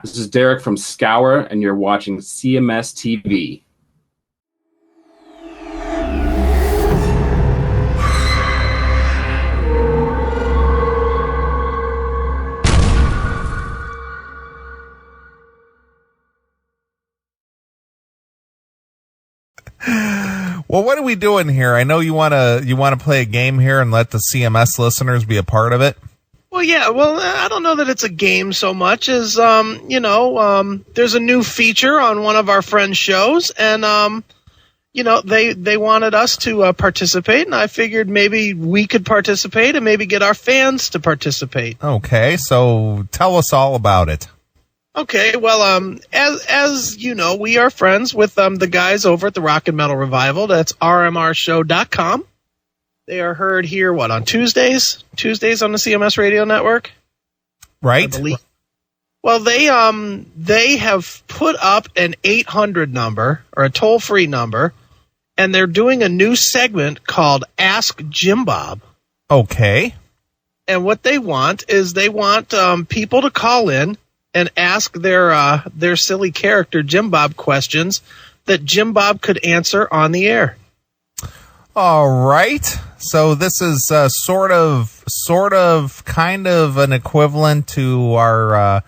This is Derek from Scour, and you're watching CMS TV. Well, what are we doing here? I know you want to play a game here and let the CMS listeners be a part of it. Well, yeah. Well, I don't know that it's a game so much as there's a new feature on one of our friends' shows, and they wanted us to participate, and I figured maybe we could participate and maybe get our fans to participate. Okay, so tell us all about it. Okay, well, as you know, we are friends with the guys over at the Rockin Metal Revival. That's rmrshow.com. They are heard here, on Tuesdays? Tuesdays on the CMS radio network? Right. Well, they have put up an 800 number, or a toll-free number, and they're doing a new segment called Ask Jim Bob. Okay. And what they want is people to call in and ask their silly character Jim Bob questions that Jim Bob could answer on the air. All right. So this is sort of kind of an equivalent to our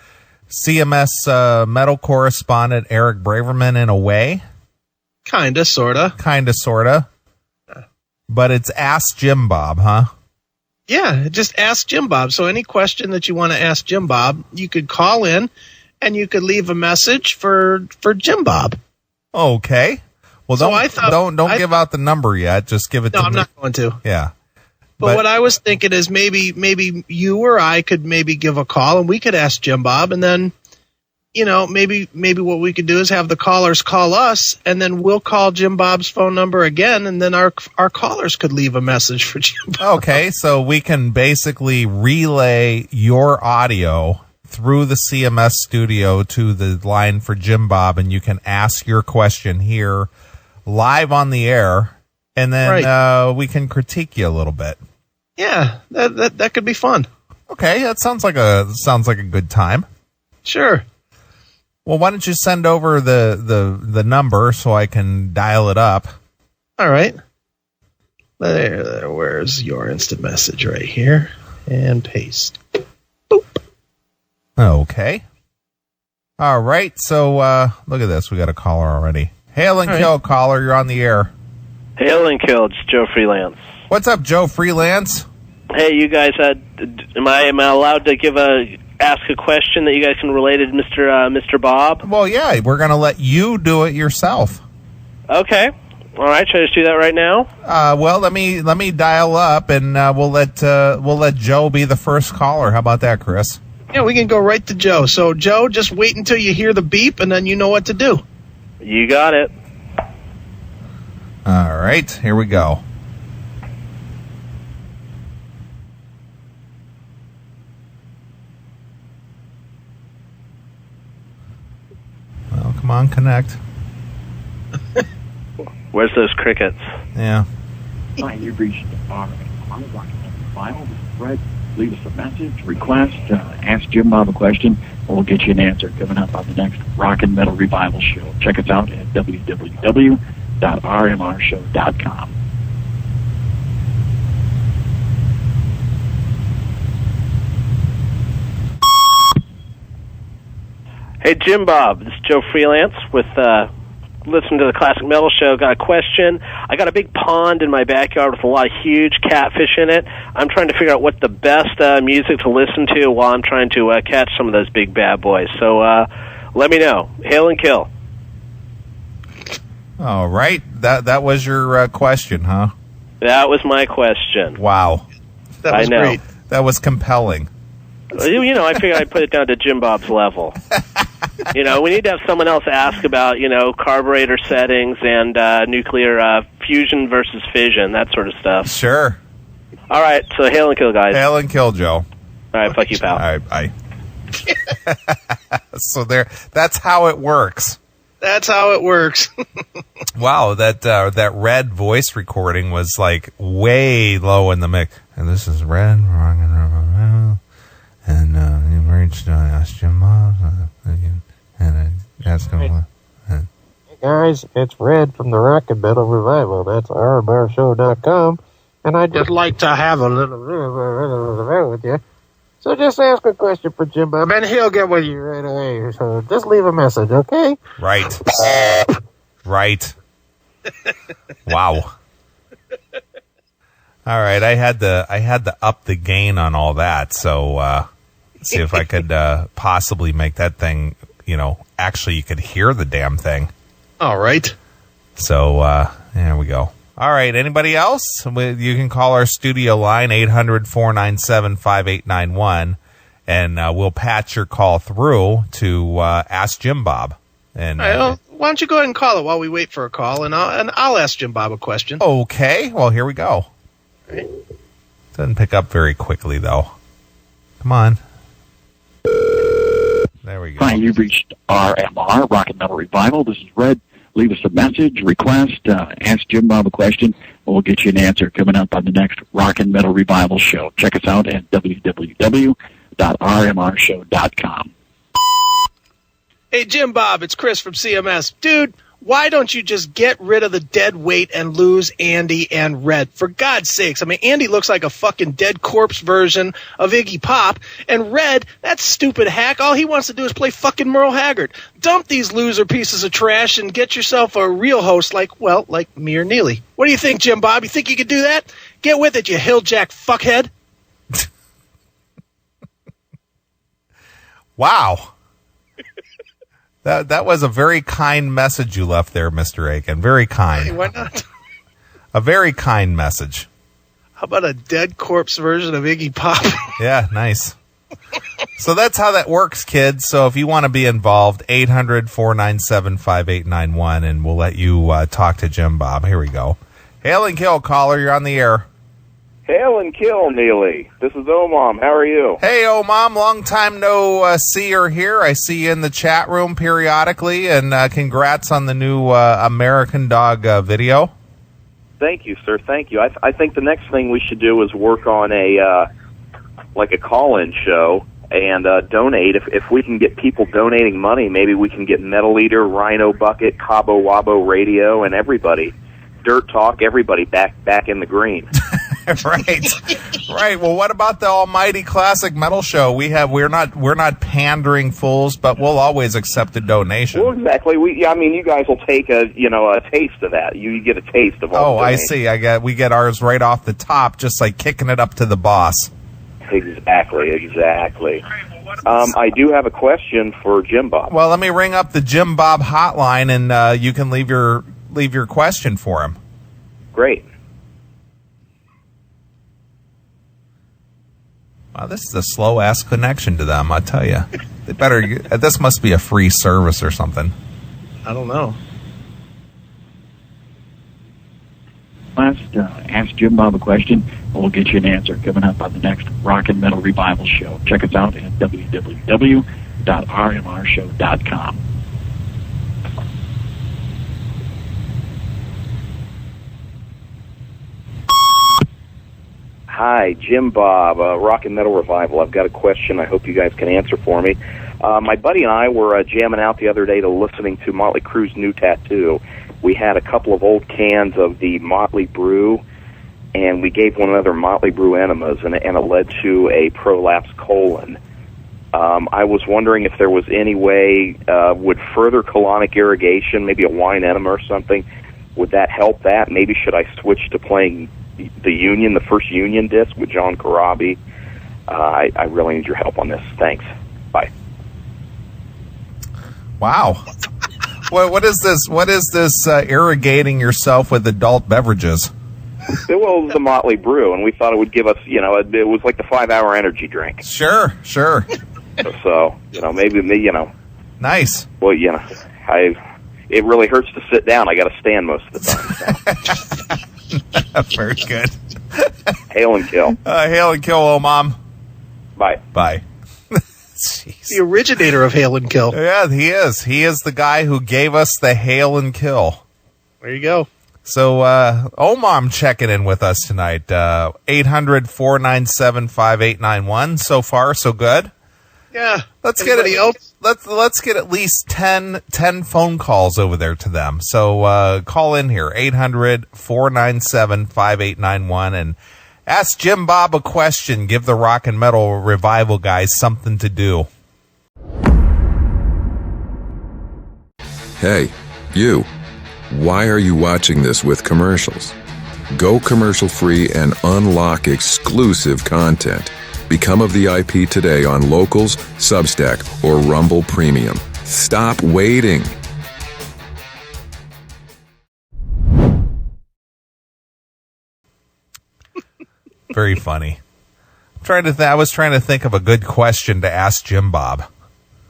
CMS metal correspondent Eric Braverman in a way. Kinda, sorta. But it's Ask Jim Bob, huh? Yeah, just ask Jim Bob. So any question that you want to ask Jim Bob, you could call in and you could leave a message for Jim Bob. Okay. Well, don't give out the number yet. Just give it to me. No, I'm not going to. Yeah. But what I was thinking is maybe you or I could maybe give a call and we could ask Jim Bob, and then maybe what we could do is have the callers call us, and then we'll call Jim Bob's phone number again, and then our callers could leave a message for Jim Bob. Okay, so we can basically relay your audio through the CMS studio to the line for Jim Bob, and you can ask your question here live on the air, and then we can critique you a little bit. Yeah, that could be fun. Okay, that sounds like a good time. Sure. Well, why don't you send over the number so I can dial it up? All right. There. Where's your instant message? Right here. And paste. Boop. Okay. All right. So look at this. We got a caller already. Hail and kill, caller. You're on the air. Hail and kill. It's Joe Freelance. What's up, Joe Freelance? Hey, you guys. Am I allowed to ask a question that you guys can relate to Mr. Bob? Well, yeah, we're going to let you do it yourself. Okay. All right. Should I just do that right now? Well, let me dial up, and we'll let Joe be the first caller. How about that, Chris? Yeah, we can go right to Joe. So, Joe, just wait until you hear the beep, and then you know what to do. You got it. All right. Here we go. Well, come on, connect. Where's those crickets? Yeah. Hi, you've reached Rockin Metal Revival. This is Fred. Leave us a message, request, ask Jim Bob a question, and we'll get you an answer coming up on the next Rockin Metal Revival show. Check us out at www.rmrshow.com. Hey, Jim Bob. This is Joe Freelance with listening to the Classic Metal Show. Got a question. I got a big pond in my backyard with a lot of huge catfish in it. I'm trying to figure out what the best music to listen to while I'm trying to catch some of those big bad boys. So let me know. Hail and kill. All right. That was your question, huh? That was my question. Wow. That was great. That was compelling. I figured I'd put it down to Jim Bob's level. We need to have someone else ask about, carburetor settings and nuclear fusion versus fission, that sort of stuff. Sure. All right, so hail and kill, guys. Hail and kill, Joe. All right, fuck you, pal. All right, bye. So that's how it works. That's how it works. Wow, that red voice recording was like way low in the mix. And this is Red, and very ask Jim Bob, and ask him. Hey guys, it's Red from the Rockin Metal Revival. That's rmrshow.com. And I'd just like to have a little with you. So just ask a question for Jim Bob, and he'll get with you right away. So just leave a message, okay? Right. Right. Wow. All right, I had to up the gain on all that, so see if I could possibly make that thing, actually you could hear the damn thing. All right. So there we go. All right, anybody else? You can call our studio line, 800-497-5891, and we'll patch your call through to Ask Jim Bob. And all right, well, why don't you go ahead and call it while we wait for a call, and I'll ask Jim Bob a question. Okay, well, here we go. All right. Doesn't pick up very quickly, though. Come on. There we go. Hi, you've reached RMR, Rockin Metal Revival. This is Red. Leave us a message, request, ask Jim Bob a question. We'll get you an answer coming up on the next Rockin Metal Revival show. Check us out at www.rmrshow.com. Hey, Jim Bob, it's Chris from CMS. Dude, why don't you just get rid of the dead weight and lose Andy and Red? For God's sakes. I mean, Andy looks like a fucking dead corpse version of Iggy Pop, and Red, that stupid hack, all he wants to do is play fucking Merle Haggard. Dump these loser pieces of trash and get yourself a real host like me or Neeley. What do you think, Jim Bob? You think you could do that? Get with it, you Hilljack fuckhead. Wow. That was a very kind message you left there, Mr. Akin. Very kind. Hey, why not? A very kind message. How about a dead corpse version of Iggy Pop? Yeah, nice. So that's how that works, kids. So if you want to be involved, 800-497-5891, and we'll let you talk to Jim Bob. Here we go. Hail and kill, caller. You're on the air. Hail and kill, Neeley. This is Omam. How are you? Hey, Mom. Long time no see or hear. I see you in the chat room periodically, and congrats on the new American Dog video. Thank you, sir. Thank you. I think the next thing we should do is work on a call-in show and donate. If we can get people donating money, maybe we can get Metal Eater, Rhino Bucket, Cabo Wabo Radio, and everybody. Dirt Talk, everybody back in the green. Right. Well, what about the almighty classic metal show? We're not pandering fools, but we'll always accept a donation. Well, exactly. You guys will take a taste of that. You get a taste of all. Oh, I see. We get ours right off the top, just like kicking it up to the boss. Exactly. I do have a question for Jim Bob. Well, let me ring up the Jim Bob hotline, and you can leave your question for him. Great. Wow, this is a slow-ass connection to them, I tell you. They better. This must be a free service or something. I don't know. Ask Jim Bob a question, and we'll get you an answer coming up on the next Rockin Metal Revival show. Check us out at www.rmrshow.com. Hi, Jim Bob, Rockin Metal Revival. I've got a question I hope you guys can answer for me. My buddy and I were jamming out the other day to listening to Mötley Crüe's new tattoo. We had a couple of old cans of the Mötley Brew, and we gave one another Mötley Brew enemas, and it led to a prolapse colon. I was wondering if there was any way, would further colonic irrigation, maybe a wine enema or something, would that help that? Maybe should I switch to playing the first Union disc with John Corabi? I really need your help on this. Thanks. Bye. Wow. What is this? What is this irrigating yourself with adult beverages? Well, it was the Mötley Brew, and we thought it would give us, it was like the 5-hour energy drink. Sure. So, maybe. Nice. Well, it really hurts to sit down. I got to stand most of the time. So. Very good. Hail and kill. Hail and kill, old mom. Bye. Jeez. The originator of Hail and Kill. Yeah, he is. He is the guy who gave us the Hail and Kill. There you go. So, Omam checking in with us tonight. 800-497-5891. So far, so good. Yeah. Let's Anybody get else? Let's get at least 10 phone calls over there to them. So call in here, 800-497-5891, and ask Jim Bob a question. Give the Rockin Metal Revival guys something to do. Hey, you. Why are you watching this with commercials? Go commercial-free and unlock exclusive content. Become a VIP today on Locals, Substack, or Rumble Premium. Stop waiting. Very funny. I was trying to think of a good question to ask Jim Bob.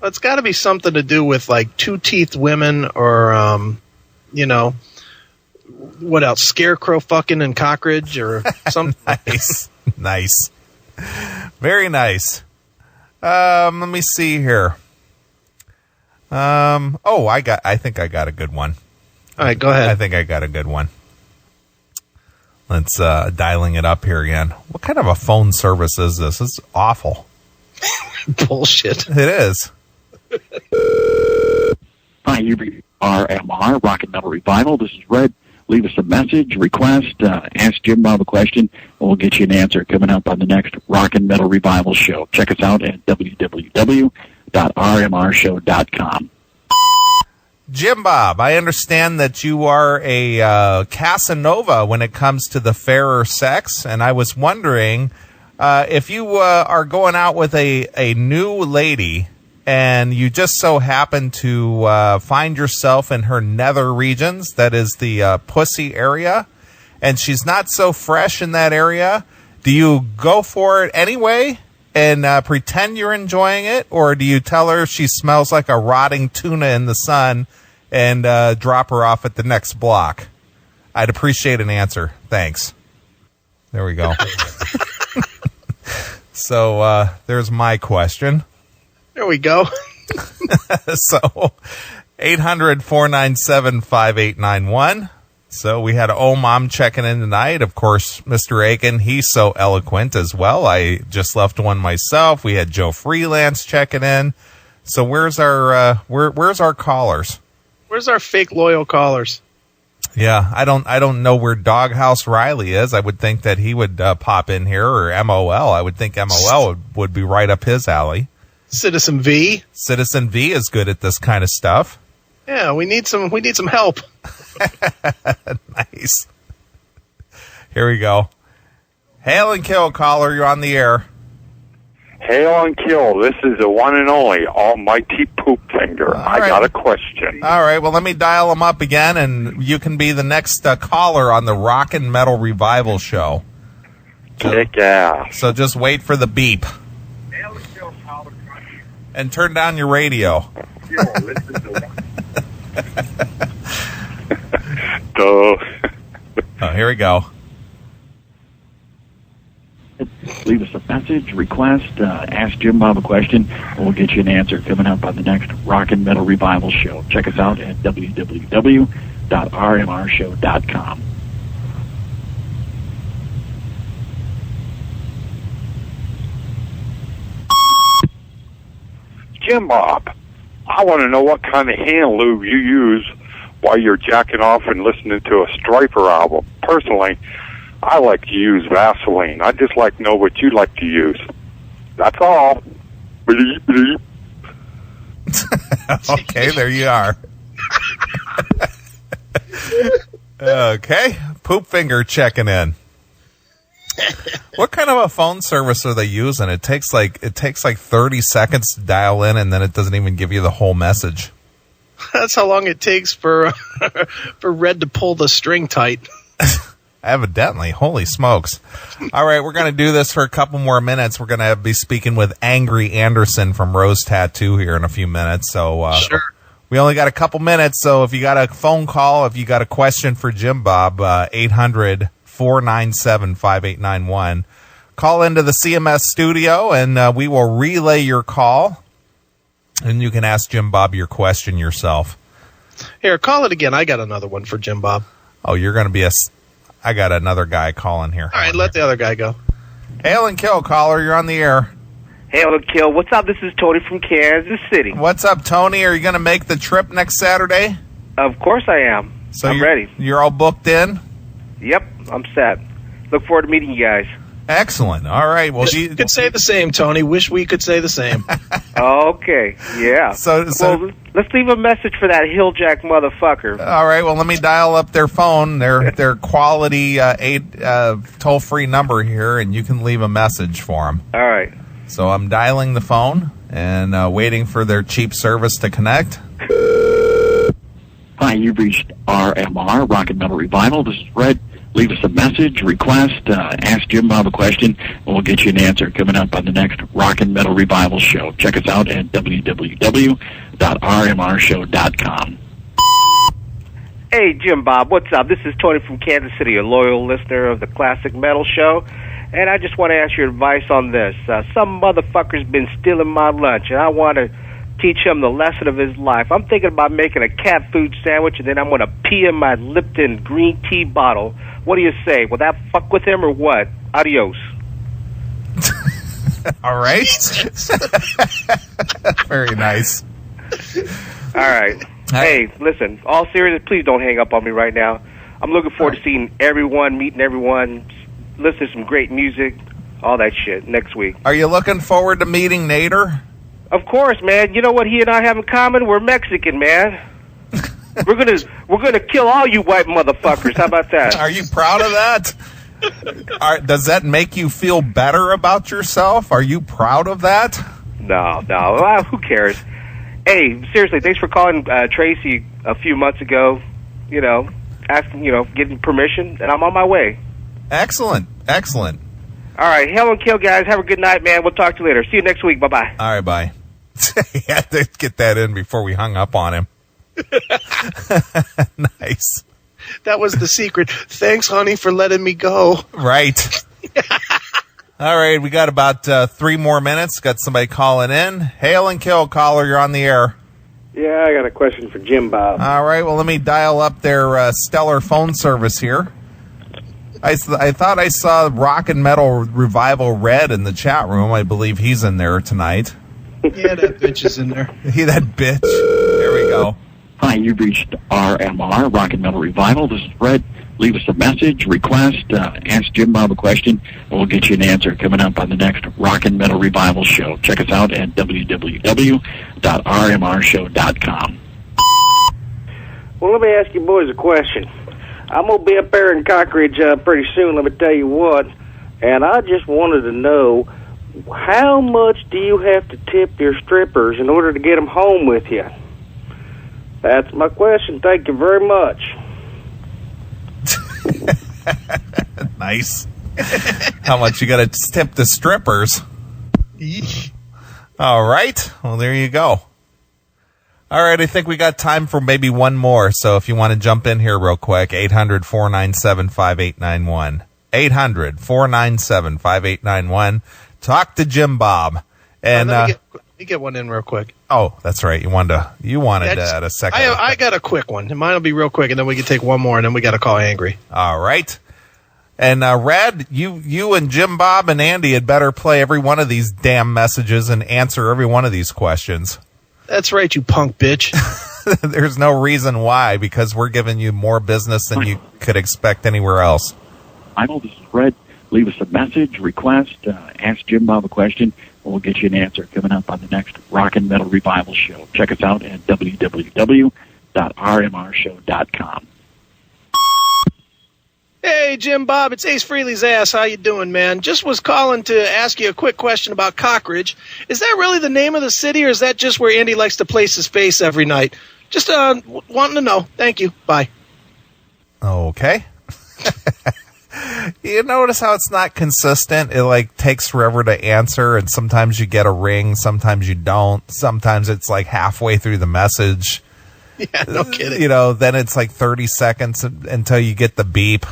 It's got to be something to do with like two-teethed women or, what else? Scarecrow fucking and cockroach or something. Nice. Very nice. Let me see here. I think I got a good one. All right, go ahead. I think I got a good one. Let's dialing it up here again. What kind of a phone service is this? It's awful. Bullshit. It is. Hi, RMR, Rockin Metal Revival. This is Red. Leave us a message, request, ask Jim Bob a question, and we'll get you an answer coming up on the next Rockin Metal Revival show. Check us out at www.rmrshow.com. Jim Bob, I understand that you are a Casanova when it comes to the fairer sex, and I was wondering if you are going out with a new lady and you just so happen to find yourself in her nether regions, that is the pussy area, and she's not so fresh in that area, do you go for it anyway and pretend you're enjoying it, or do you tell her she smells like a rotting tuna in the sun and drop her off at the next block? I'd appreciate an answer. Thanks. There we go. So there's my question. There we go. So 800-497-5891. So we had Mom checking in tonight. Of course, Mr. Akin, he's so eloquent as well. I just left one myself. We had Joe Freelance checking in. So where's our where's our callers? Where's our fake loyal callers? Yeah, I don't know where Doghouse Riley is. I would think that he would pop in here, or MOL. I would think MOL would be right up his alley. Citizen V. Citizen V is good at this kind of stuff. Yeah, we need some help. Nice. Here we go. Hail and kill, caller. You're on the air. Hail and kill. This is the one and only almighty poop finger. I got a question. All right. Well, let me dial them up again, and you can be the next caller on the Rockin Metal Revival show. Kick ass. So just wait for the beep. And turn down your radio. Oh, here we go. Leave us a message, request, ask Jim Bob a question, and we'll get you an answer coming up on the next Rockin Metal Revival show. Check us out at www.rmrshow.com. Jim Bob, I want to know what kind of hand lube you use while you're jacking off and listening to a Striper album. Personally, I like to use Vaseline. I'd just like to know what you like to use. That's all. Bleep, bleep. Okay, there you are. Okay, Poop Finger checking in. What kind of a phone service are they using? It takes like 30 seconds to dial in, and then it doesn't even give you the whole message. That's how long it takes for Red to pull the string tight. Evidently. Holy smokes. All right, we're going to do this for a couple more minutes. We're going to be speaking with Angry Anderson from Rose Tattoo here in a few minutes. So sure. We only got a couple minutes, so if you got a phone call, if you got a question for Jim Bob, 800-497-5891. Call into the CMS studio, and we will relay your call, and you can ask Jim Bob your question yourself. Here, call it again. I got another one for Jim Bob. Oh, you're going to be I got another guy calling here. All right, let the other guy go. Hail and kill, caller. You're on the air. Hail and kill. What's up? This is Tony from Kansas City. What's up, Tony? Are you going to make the trip next Saturday? Of course I am. So I'm ready. You're all booked in? Yep, I'm set. Look forward to meeting you guys. Excellent. All right. Well, you could say the same, Tony. Wish we could say the same. Okay. Yeah. So well, let's leave a message for that Hilljack motherfucker. All right. Well, let me dial up their phone, their quality toll-free number here, and you can leave a message for them. All right. So I'm dialing the phone and waiting for their cheap service to connect. Hi, you've reached RMR, Rockin Metal Revival. This is Red. Leave us a message, request, ask Jim Bob a question, and we'll get you an answer coming up on the next Rockin Metal Revival show. Check us out at www.rmrshow.com. Hey, Jim Bob, what's up? This is Tony from Kansas City, a loyal listener of the Classic Metal Show, and I just want to ask your advice on this. Some motherfucker's been stealing my lunch, and I want to teach him the lesson of his life. I'm thinking about making a cat food sandwich, and then I'm going to pee in my Lipton green tea bottle. What do you say? Will that fuck with him or what? Adios. All right. Very nice. All right. Hey, listen, all serious, please don't hang up on me right now. I'm looking forward to seeing everyone, meeting everyone, listening to some great music, all that shit next week. Are you looking forward to meeting Nader? Of course, man. You know what he and I have in common? We're Mexican, man. We're gonna kill all you white motherfuckers. How about that? Are you proud of that? Does that make you feel better about yourself? Are you proud of that? No. Who cares? Hey, seriously, thanks for calling Tracy a few months ago. Asking, getting permission, and I'm on my way. Excellent. All right, hell and kill, guys. Have a good night, man. We'll talk to you later. See you next week. Bye-bye. All right, bye. He had to get that in before we hung up on him. Nice. That was the secret. Thanks, honey, for letting me go. Right. All right, we got about 3 more minutes. Got somebody calling in. Hail and kill, caller. You're on the air. Yeah, I got a question for Jim Bob. All right, well, let me dial up their stellar phone service here. I thought I saw Rockin Metal Revival Red in the chat room. I believe he's in there tonight. Yeah, that bitch is in there. That bitch. There we go. Hi, you've reached RMR, Rockin Metal Revival. This is Fred. Leave us a message, request, ask Jim Bob a question, and we'll get you an answer coming up on the next Rockin Metal Revival show. Check us out at www.rmrshow.com. Well, let me ask you boys a question. I'm going to be up there in Cockridge pretty soon, let me tell you what, and I just wanted to know, how much do you have to tip your strippers in order to get them home with you? That's my question. Thank you very much. Nice. How much you got to tip the strippers? All right. Well, there you go. All right. I think we got time for maybe one more. So if you want to jump in here real quick, 800-497-5891. 800-497-5891. Talk to Jim Bob. And let me get one in real quick. Oh, that's right. You wanted a second. I got a quick one. Mine will be real quick, and then we can take one more, and then we got to call Angry. All right. And Red, you and Jim Bob and Andy had better play every one of these damn messages and answer every one of these questions. That's right, you punk bitch. There's no reason why, because we're giving you more business than you could expect anywhere else. I know this is Fred. Leave us a message, request, ask Jim Bob a question, and we'll get you an answer coming up on the next Rockin Metal Revival show. Check us out at www.rmrshow.com. Hey, Jim Bob, it's Ace Frehley's ass. How you doing, man? Just was calling to ask you a quick question about Cockridge. Is that really the name of the city, or is that just where Andy likes to place his face every night? Just wanting to know. Thank you. Bye. Okay. You notice how it's not consistent? It takes forever to answer, and sometimes you get a ring, sometimes you don't. Sometimes it's halfway through the message. Yeah, no kidding. Then it's 30 seconds until you get the beep.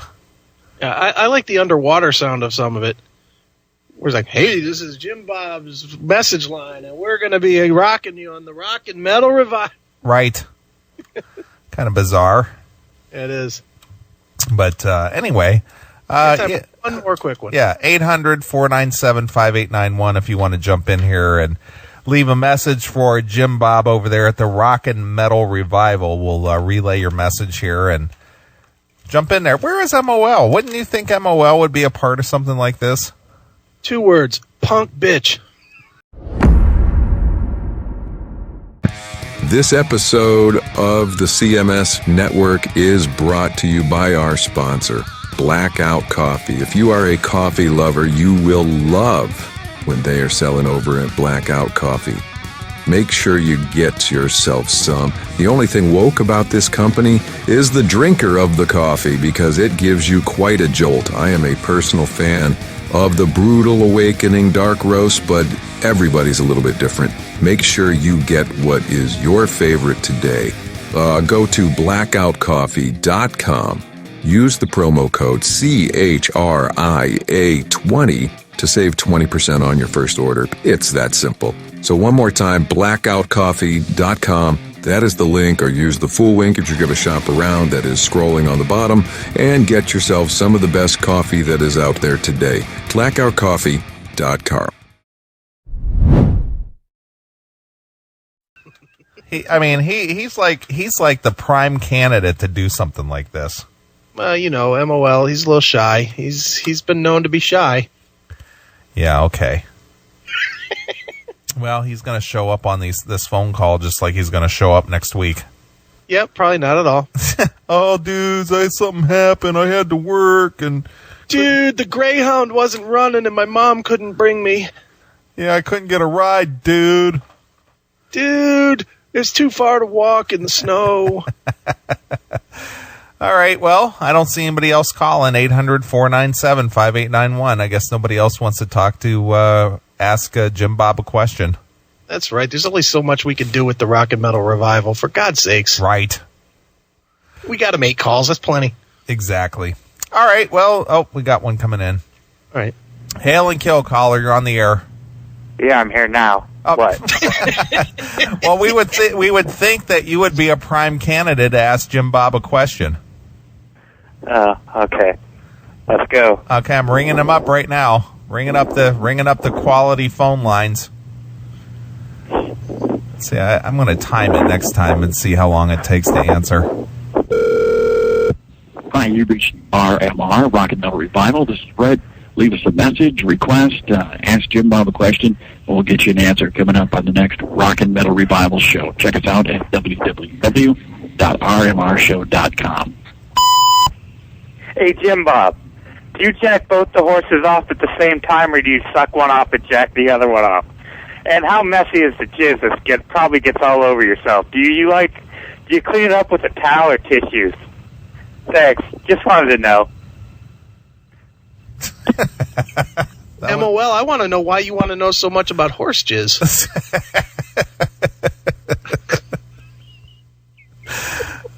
Yeah, I like the underwater sound of some of it. Where it's hey, this is Jim Bob's message line, and we're going to be rocking you on the Rockin Metal Revival. Right. Kind of bizarre. It is. But anyway, One more quick one. Yeah, 800-497-5891 if you want to jump in here and leave a message for Jim Bob over there at the Rockin Metal Revival. We'll relay your message here and jump in there. Where is MOL? Wouldn't you think MOL would be a part of something like this? 2 words, punk bitch. This episode of the CMS Network is brought to you by our sponsor, Blackout Coffee. If you are a coffee lover, you will love when they are selling over at Blackout Coffee. Make sure you get yourself some. The only thing woke about this company is the drinker of the coffee, because it gives you quite a jolt. I am a personal fan of the Brutal Awakening Dark Roast, but everybody's a little bit different. Make sure you get what is your favorite today. Go to blackoutcoffee.com. Use the promo code CHRIA20 to save 20% on your first order. It's that simple. So one more time, blackoutcoffee.com. That is the link, or use the full link if you're going to shop around. That is scrolling on the bottom, and get yourself some of the best coffee that is out there today. blackoutcoffee.com. He's like the prime candidate to do something like this. Well, MOL, he's a little shy. He's been known to be shy. Yeah, okay. Well, he's going to show up on this phone call just like he's going to show up next week. Yep, probably not at all. Oh, dudes, something happened. I had to work, and dude, the Greyhound wasn't running, and my mom couldn't bring me. Yeah, I couldn't get a ride, dude. Dude, it's too far to walk in the snow. All right, well, I don't see anybody else calling. 800-497-5891. I guess nobody else wants to talk to ask Jim Bob a question. That's right. There's only so much we can do with the Rockin Metal Revival, for God's sakes. Right. We got to make calls. That's plenty. Exactly. All right, well, we got one coming in. All right. Hail and kill, caller. You're on the air. Yeah, I'm here now. Oh. What? Well, we would think that you would be a prime candidate to ask Jim Bob a question. Okay. Let's go. Okay, I'm ringing him up right now. Ringing up the quality phone lines. Let's see, I'm going to time it next time and see how long it takes to answer. Hi, you reached RMR, Rockin Metal Revival. This is Fred. Leave us a message, request, ask Jim Bob a question, and we'll get you an answer coming up on the next Rockin Metal Revival show. Check us out at www.rmrshow.com. Hey, Jim Bob, do you jack both the horses off at the same time, or do you suck one off and jack the other one off? And how messy is the jizz that probably gets all over yourself? Do you clean it up with a towel or tissues? Thanks. Just wanted to know. MOL, I want to know why you want to know so much about horse jizz.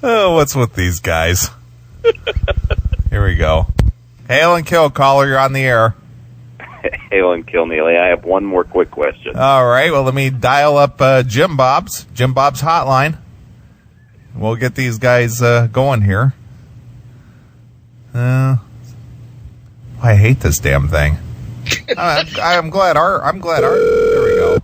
Oh, what's with these guys? Here we go. Hail and kill, caller. You're on the air. Hail and kill, Neeley. I have one more quick question. All right. Well, let me dial up Jim Bob's hotline. We'll get these guys going here. I hate this damn thing. I'm glad our. There we go.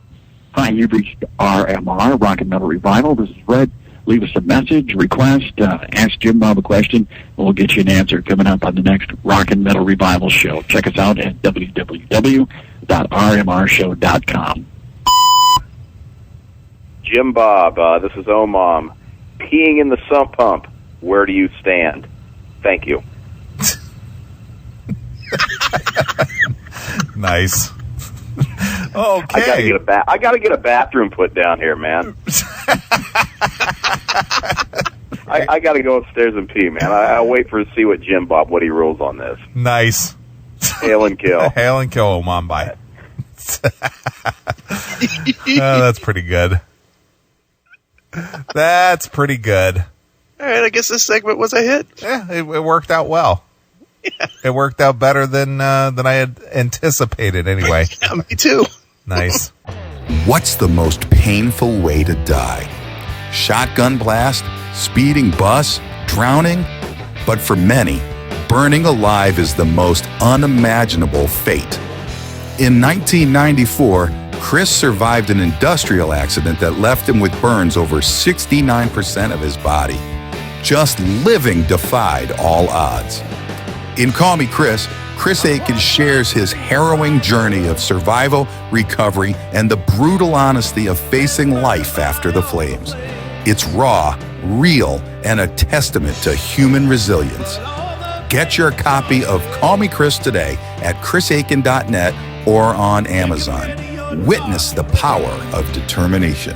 Hi, you've reached RMR, Rockin Metal Revival. This is Fred. Leave us a message, request, ask Jim Bob a question, and we'll get you an answer coming up on the next Rockin Metal Revival show. Check us out at www.rmrshow.com. Jim Bob, this is Omom. Peeing in the sump pump, where do you stand? Thank you. Nice. Okay. I gotta get a bathroom put down here, man. I gotta go upstairs and pee, man. I'll wait to see what Jim Bob, what he rules on this. Nice. Hail and kill. Hail and kill, Oman. Bye. That's pretty good. That's pretty good. All right, I guess this segment was a hit. Yeah, it worked out well. Yeah. It worked out better than I had anticipated anyway. Yeah, me too. Nice. What's the most painful way to die? Shotgun blast? Speeding bus? Drowning? But for many, burning alive is the most unimaginable fate. In 1994, Chris survived an industrial accident that left him with burns over 69% of his body. Just living defied all odds. In Call Me Chris, Chris Akin shares his harrowing journey of survival, recovery, and the brutal honesty of facing life after the flames. It's raw, real, and a testament to human resilience. Get your copy of Call Me Chris today at chrisakin.net or on Amazon. Witness the power of determination.